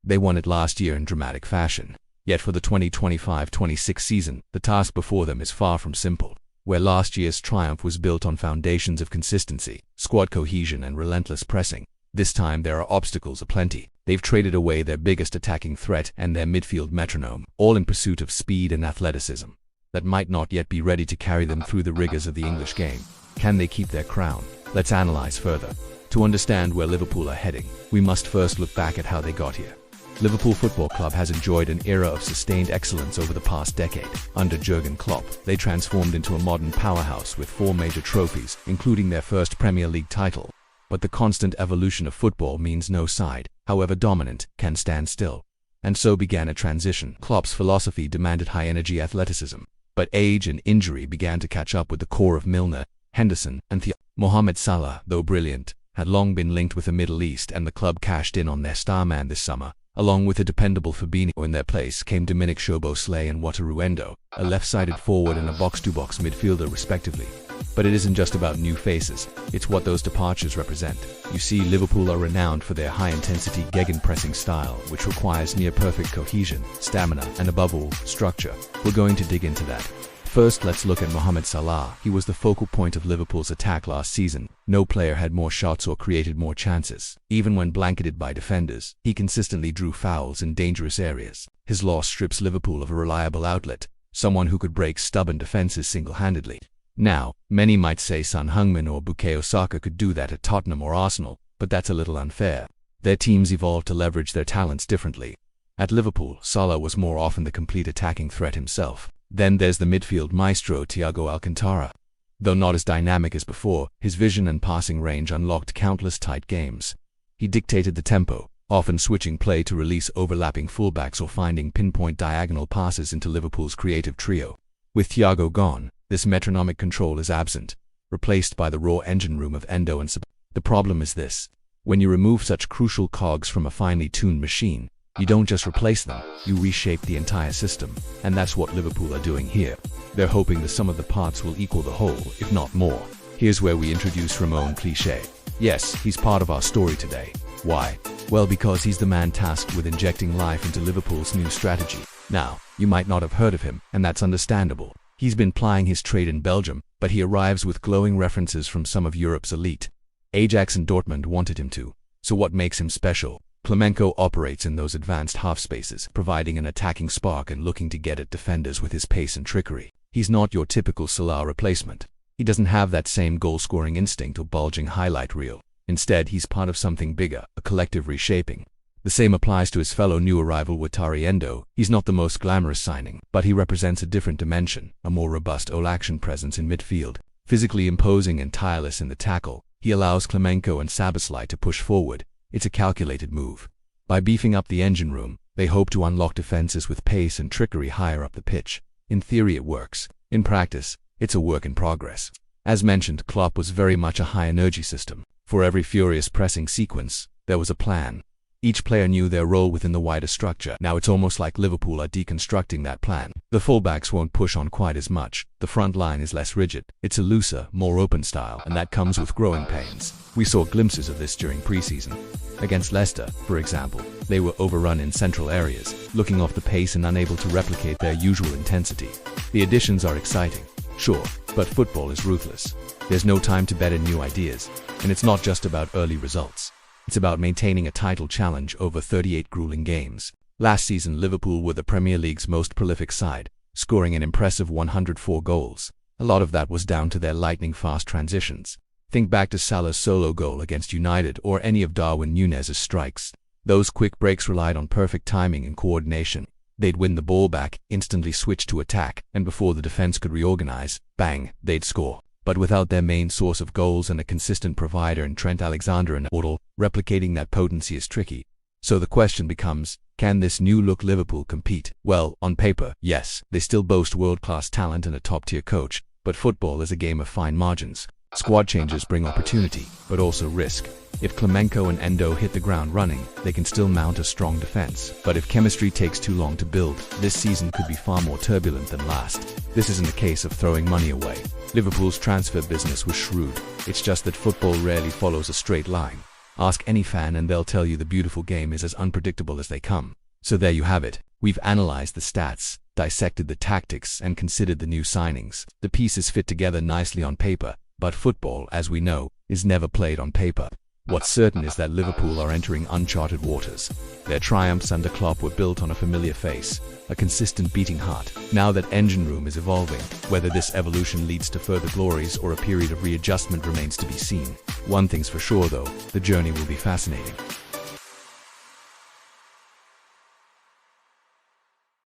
They won it last year in dramatic fashion. Yet for the 2025-26 season, the task before them is far from simple. Where last year's triumph was built on foundations of consistency, squad cohesion, and relentless pressing, this time there are obstacles aplenty. They've traded away their biggest attacking threat and their midfield metronome, all in pursuit of speed and athleticism that might not yet be ready to carry them through the rigors of the English game. Can they keep their crown? Let's analyze further. To understand where Liverpool are heading, we must first look back at how they got here. Liverpool Football Club has enjoyed an era of sustained excellence over the past decade. Under Jurgen Klopp, they transformed into a modern powerhouse with 4 major trophies, including their first Premier League title. But the constant evolution of football means no side, however dominant, can stand still. And so began a transition. Klopp's philosophy demanded high-energy athleticism, but age and injury began to catch up with the core of Milner, Henderson, and Mohamed Salah, though brilliant, had long been linked with the Middle East, and the club cashed in on their star man this summer. Along with a dependable Fabinho in their place came Dominic Szoboszlai and Wataru Endo, a left-sided forward and a box-to-box midfielder respectively. But it isn't just about new faces, it's what those departures represent. You see, Liverpool are renowned for their high-intensity gegenpressing style, which requires near-perfect cohesion, stamina, and above all, structure. We're going to dig into that. First, let's look at Mohamed Salah. He was the focal point of Liverpool's attack last season. No player had more shots or created more chances. Even when blanketed by defenders, he consistently drew fouls in dangerous areas. His loss strips Liverpool of a reliable outlet, someone who could break stubborn defenses single-handedly. Now, many might say Son Heung-min or Bukayo Saka could do that at Tottenham or Arsenal, but that's a little unfair. Their teams evolved to leverage their talents differently. At Liverpool, Salah was more often the complete attacking threat himself. Then there's the midfield maestro Thiago Alcantara. Though not as dynamic as before, his vision and passing range unlocked countless tight games. He dictated the tempo, often switching play to release overlapping fullbacks or finding pinpoint diagonal passes into Liverpool's creative trio. With Thiago gone, this metronomic control is absent, replaced by the raw engine room of Endo and Szoboszlai. The problem is this: when you remove such crucial cogs from a finely tuned machine, you don't just replace them, you reshape the entire system. And that's what Liverpool are doing here. They're hoping the sum of the parts will equal the whole, if not more. Here's where we introduce Ramon Cliché. Yes, he's part of our story today. Why? Well, because he's the man tasked with injecting life into Liverpool's new strategy. Now, you might not have heard of him, and that's understandable. He's been plying his trade in Belgium, but he arrives with glowing references from some of Europe's elite. Ajax and Dortmund wanted him to. So what makes him special? Klemenko operates in those advanced half spaces, providing an attacking spark and looking to get at defenders with his pace and trickery. He's not your typical Salah replacement. He doesn't have that same goal-scoring instinct or bulging highlight reel. Instead, he's part of something bigger, a collective reshaping. The same applies to his fellow new arrival Wataru Endo. He's not the most glamorous signing, but he represents a different dimension, a more robust all-action presence in midfield. Physically imposing and tireless in the tackle, he allows Klemenko and Szoboszlai to push forward. It's a calculated move. By beefing up the engine room, they hope to unlock defenses with pace and trickery higher up the pitch. In theory it works. In practice, it's a work in progress. As mentioned, Klopp was very much a high-energy system. For every furious pressing sequence, there was a plan. Each player knew their role within the wider structure. Now it's almost like Liverpool are deconstructing that plan. The fullbacks won't push on quite as much. The front line is less rigid. It's a looser, more open style, and that comes with growing pains. We saw glimpses of this during preseason. Against Leicester, for example, they were overrun in central areas, looking off the pace and unable to replicate their usual intensity. The additions are exciting, sure, but football is ruthless. There's no time to bet in new ideas, and it's not just about early results. It's about maintaining a title challenge over 38 grueling games. Last season, Liverpool were the Premier League's most prolific side, scoring an impressive 104 goals. A lot of that was down to their lightning-fast transitions. Think back to Salah's solo goal against United or any of Darwin Núñez's strikes. Those quick breaks relied on perfect timing and coordination. They'd win the ball back, instantly switch to attack, and before the defense could reorganize, bang, they'd score. But without their main source of goals and a consistent provider in Trent Alexander-Arnold, replicating that potency is tricky. So the question becomes, can this new-look Liverpool compete? Well, on paper, yes, they still boast world-class talent and a top-tier coach, but football is a game of fine margins. Squad changes bring opportunity, but also risk. If Klemenko and Endo hit the ground running, they can still mount a strong defense. But if chemistry takes too long to build, this season could be far more turbulent than last. This isn't a case of throwing money away. Liverpool's transfer business was shrewd. It's just that football rarely follows a straight line. Ask any fan and they'll tell you the beautiful game is as unpredictable as they come. So there you have it. We've analyzed the stats, dissected the tactics, and considered the new signings. The pieces fit together nicely on paper, but football, as we know, is never played on paper. What's certain is that Liverpool are entering uncharted waters. Their triumphs under Klopp were built on a familiar face, a consistent beating heart. Now that engine room is evolving, whether this evolution leads to further glories or a period of readjustment remains to be seen. One thing's for sure though, the journey will be fascinating.